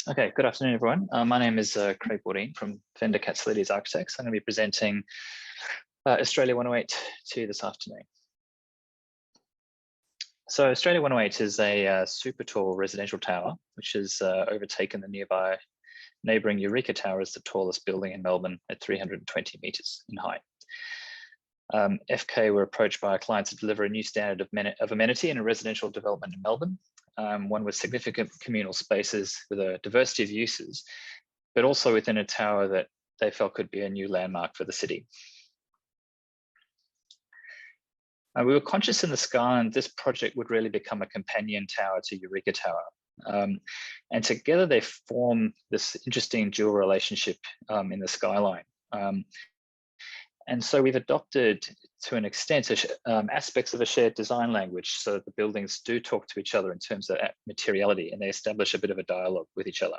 Okay, good afternoon, everyone. My name is Craig Bourdin from Fender Katsalidis Architects. I'm going to be presenting Australia 108 to you this afternoon. So Australia 108 is a super tall residential tower, which has overtaken the nearby neighbouring Eureka Tower as the tallest building in Melbourne at 320 metres in height. FK were approached by our clients to deliver a new standard of amenity in a residential development in Melbourne. One with significant communal spaces with a diversity of uses, but also within a tower that they felt could be a new landmark for the city. We were conscious in the skyline this project would really become a companion tower to Eureka Tower. And together they form this interesting dual relationship in the skyline. And so we've adopted, to an extent, aspects of a shared design language so that the buildings do talk to each other in terms of materiality, and they establish a bit of a dialogue with each other.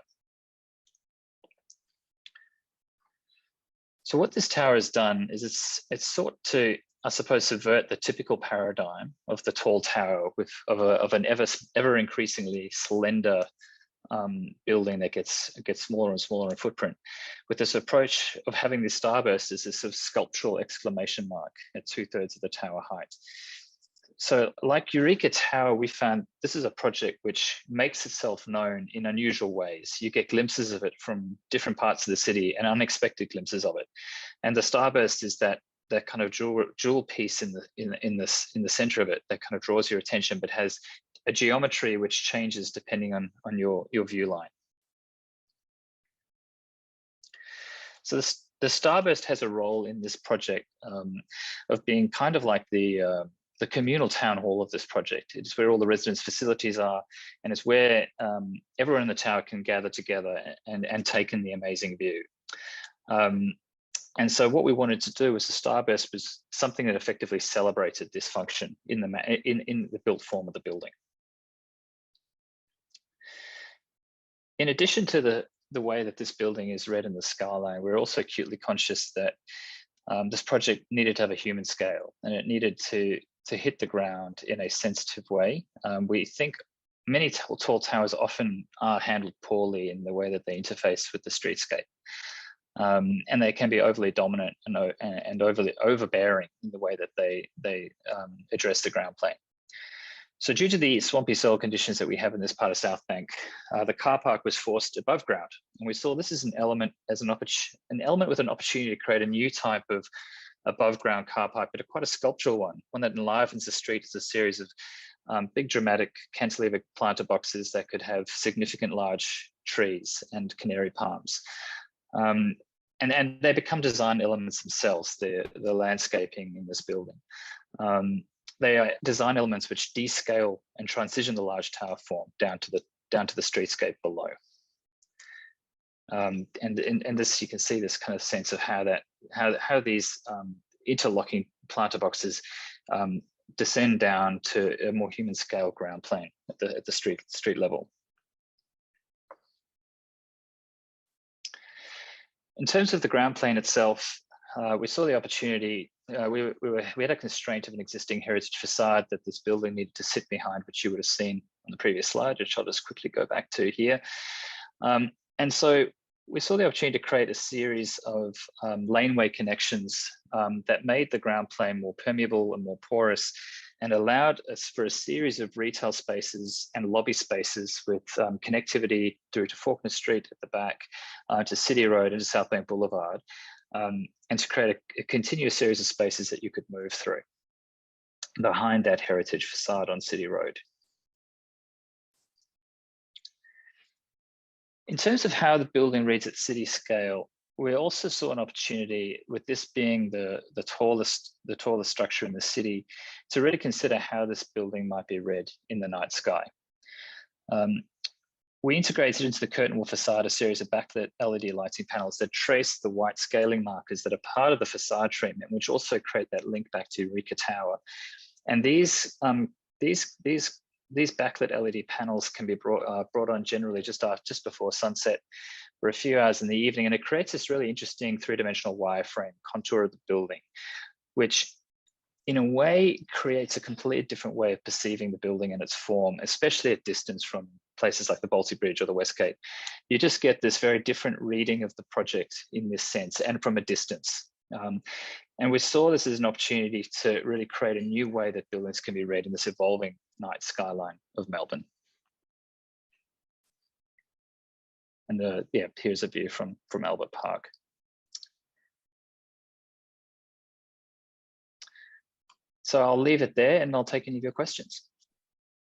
So what this tower has done is it's sought to, I suppose, subvert the typical paradigm of the tall tower of an ever increasingly slender building that gets smaller and smaller in footprint, with this approach of having this starburst as this sort of sculptural exclamation mark at 2/3 of the tower height. So like Eureka Tower, we found this is a project which makes itself known in unusual ways. You get glimpses of it from different parts of the city and unexpected glimpses of it. And the starburst is that kind of jewel piece in the center of it that kind of draws your attention, but has a geometry which changes depending on your view line. So the Starburst has a role in this project of being kind of like the communal town hall of this project. It's where all the residents' facilities are, and it's where everyone in the tower can gather together and take in the amazing view. And so what we wanted to do was the Starburst was something that effectively celebrated this function in the built form of the building. In addition to the way that this building is read in the skyline, we're also acutely conscious that this project needed to have a human scale, and it needed to hit the ground in a sensitive way. We think many tall towers often are handled poorly in the way that they interface with the streetscape. And they can be overly dominant and overly overbearing in the way that they address the ground plane. So due to the swampy soil conditions that we have in this part of South Bank, the car park was forced above ground. And we saw this as an element with an opportunity to create a new type of above ground car park, but quite a sculptural one that enlivens the street as a series of big dramatic cantilever planter boxes that could have significant large trees and canary palms. And they become design elements themselves, the landscaping in this building. They are design elements which descale and transition the large tower form down to the streetscape below. And this, you can see this kind of sense of how these interlocking planter boxes descend down to a more human scale ground plane at the street level. In terms of the ground plane itself, we saw the opportunity. We had a constraint of an existing heritage facade that this building needed to sit behind, which you would have seen on the previous slide, which I'll just quickly go back to here. And so we saw the opportunity to create a series of laneway connections that made the ground plane more permeable and more porous, and allowed us for a series of retail spaces and lobby spaces with connectivity through to Faulkner Street at the back, to City Road and to South Bank Boulevard, and to create a continuous series of spaces that you could move through behind that heritage facade on City Road. In terms of how the building reads at city scale, we also saw an opportunity, with this being the tallest structure in the city, to really consider how this building might be read in the night sky. We integrated into the curtain wall facade a series of backlit LED lighting panels that trace the white scaling markers that are part of the facade treatment, which also create that link back to Eureka Tower. And these backlit LED panels can be brought on generally just before sunset for a few hours in the evening, and it creates this really interesting three-dimensional wireframe contour of the building, which in a way creates a completely different way of perceiving the building and its form, especially at distance from places like the Balti Bridge or the Westgate, you just get this very different reading of the project in this sense and from a distance. And we saw this as an opportunity to really create a new way that buildings can be read in this evolving night skyline of Melbourne. And yeah, here's a view from Albert Park. So I'll leave it there and I'll take any of your questions.